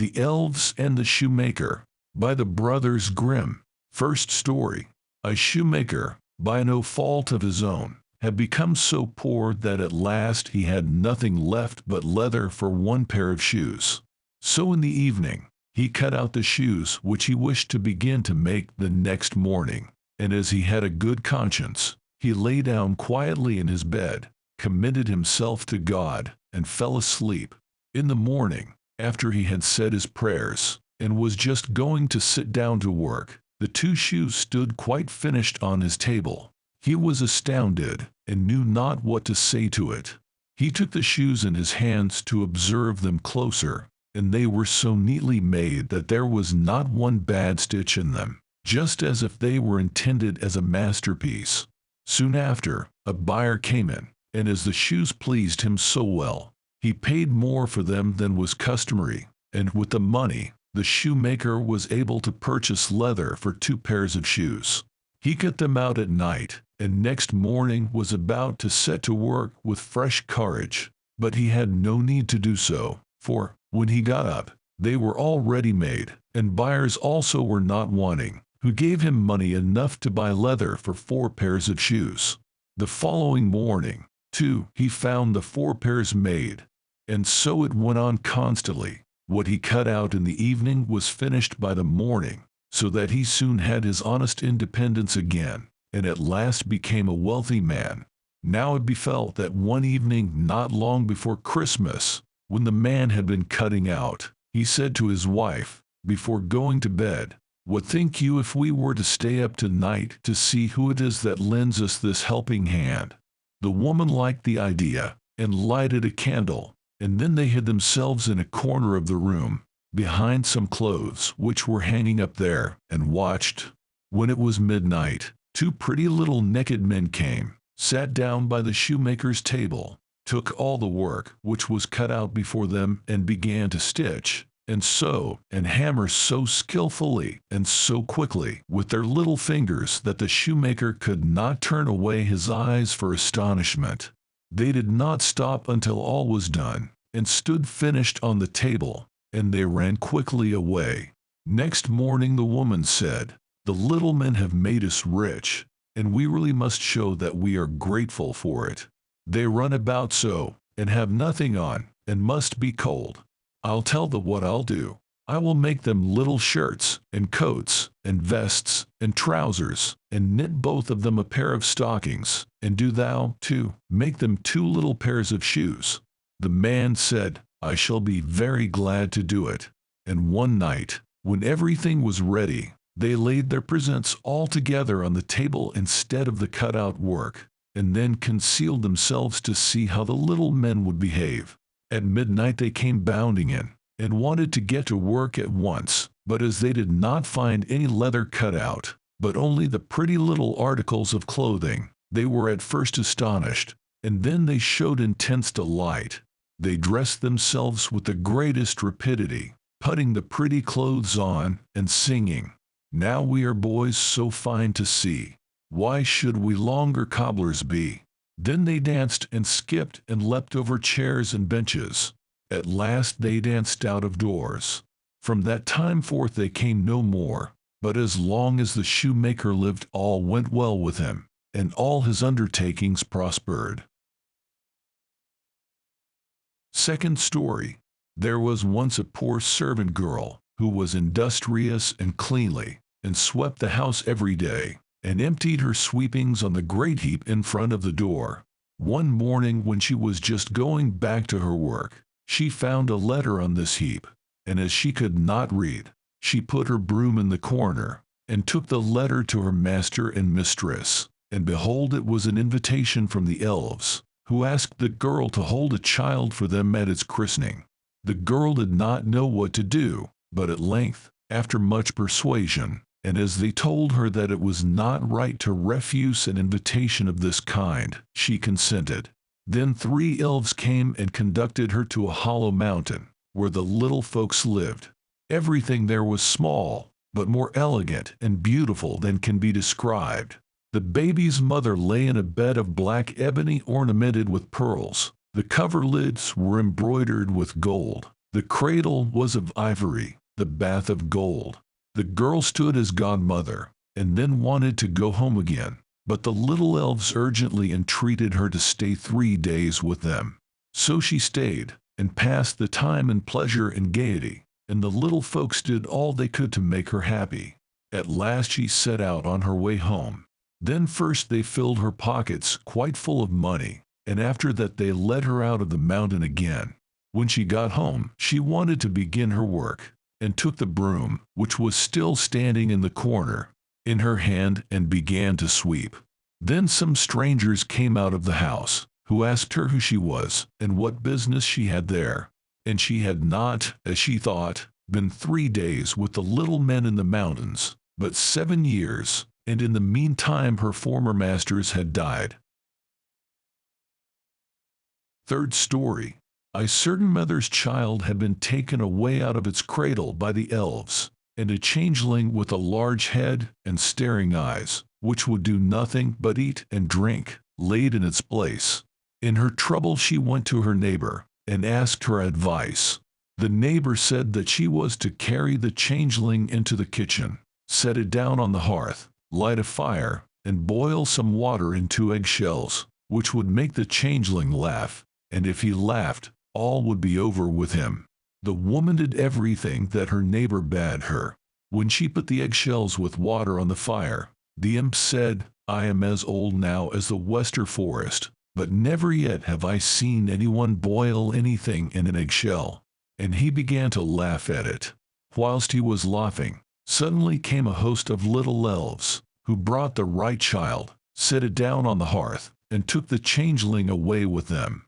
The Elves and the Shoemaker, by the Brothers Grimm. First story. A shoemaker, by no fault of his own, had become so poor that at last he had nothing left but leather for one pair of shoes. So in the evening, he cut out the shoes which he wished to begin to make the next morning, and as he had a good conscience, he lay down quietly in his bed, committed himself to God, and fell asleep. In the morning, after he had said his prayers, and was just going to sit down to work, the two shoes stood quite finished on his table. He was astounded, and knew not what to say to it. He took the shoes in his hands to observe them closer, and they were so neatly made that there was not one bad stitch in them, just as if they were intended as a masterpiece. Soon after, a buyer came in, and as the shoes pleased him so well, he paid more for them than was customary, and with the money, the shoemaker was able to purchase leather for 2 pairs of shoes. He cut them out at night, and next morning was about to set to work with fresh courage, but he had no need to do so, for, when he got up, they were all ready made, and buyers also were not wanting, who gave him money enough to buy leather for 4 pairs of shoes. The following morning, too, he found the 4 pairs made, and so it went on constantly. What he cut out in the evening was finished by the morning, so that he soon had his honest independence again, and at last became a wealthy man. Now it befell that one evening not long before Christmas, when the man had been cutting out, he said to his wife, before going to bed, "What think you if we were to stay up tonight to see who it is that lends us this helping hand?" The woman liked the idea, and lighted a candle, and then they hid themselves in a corner of the room, behind some clothes which were hanging up there, and watched. When it was midnight, 2 pretty little naked men came, sat down by the shoemaker's table, took all the work which was cut out before them, and began to stitch, and sew, and hammer so skillfully and so quickly with their little fingers that the shoemaker could not turn away his eyes for astonishment. They did not stop until all was done, and stood finished on the table, and they ran quickly away. Next morning the woman said, "The little men have made us rich, and we really must show that we are grateful for it. They run about so, and have nothing on, and must be cold. I'll tell them what I'll do. I will make them little shirts, and coats, and vests, and trousers, and knit both of them a pair of stockings, and do thou, too, make them 2 little pairs of shoes." The man said, "I shall be very glad to do it." And one night, when everything was ready, they laid their presents all together on the table instead of the cut-out work, and then concealed themselves to see how the little men would behave. At midnight they came bounding in, and wanted to get to work at once, but as they did not find any leather cut out, but only the pretty little articles of clothing, they were at first astonished, and then they showed intense delight. They dressed themselves with the greatest rapidity, putting the pretty clothes on, and singing, "Now we are boys so fine to see, why should we longer cobblers be?" Then they danced and skipped and leapt over chairs and benches. At last they danced out of doors. From that time forth they came no more, but as long as the shoemaker lived all went well with him, and all his undertakings prospered. Second story. There was once a poor servant girl, who was industrious and cleanly, and swept the house every day, and emptied her sweepings on the great heap in front of the door. One morning when she was just going back to her work, she found a letter on this heap, and as she could not read, she put her broom in the corner, and took the letter to her master and mistress, and behold, it was an invitation from the elves, who asked the girl to hold a child for them at its christening. The girl did not know what to do, but at length, after much persuasion, and as they told her that it was not right to refuse an invitation of this kind, she consented. Then 3 elves came and conducted her to a hollow mountain, where the little folks lived. Everything there was small, but more elegant and beautiful than can be described. The baby's mother lay in a bed of black ebony ornamented with pearls. The coverlids were embroidered with gold. The cradle was of ivory, the bath of gold. The girl stood as godmother, and then wanted to go home again, but the little elves urgently entreated her to stay 3 days with them. So she stayed, and passed the time in pleasure and gaiety, and the little folks did all they could to make her happy. At last she set out on her way home. Then first they filled her pockets quite full of money, and after that they led her out of the mountain again. When she got home, she wanted to begin her work, and took the broom, which was still standing in the corner, in her hand and began to sweep. Then some strangers came out of the house, who asked her who she was, and what business she had there. And she had not, as she thought, been 3 days with the little men in the mountains, but 7 years, and in the meantime her former masters had died. Third story. A certain mother's child had been taken away out of its cradle by the elves, and a changeling with a large head and staring eyes, which would do nothing but eat and drink, laid in its place. In her trouble she went to her neighbor, and asked her advice. The neighbor said that she was to carry the changeling into the kitchen, set it down on the hearth, light a fire, and boil some water in 2 eggshells, which would make the changeling laugh, and if he laughed, all would be over with him. The woman did everything that her neighbor bade her. When she put the eggshells with water on the fire, the imp said, "I am as old now as the Wester forest, but never yet have I seen anyone boil anything in an eggshell." And he began to laugh at it. Whilst he was laughing, suddenly came a host of little elves, who brought the right child, set it down on the hearth, and took the changeling away with them.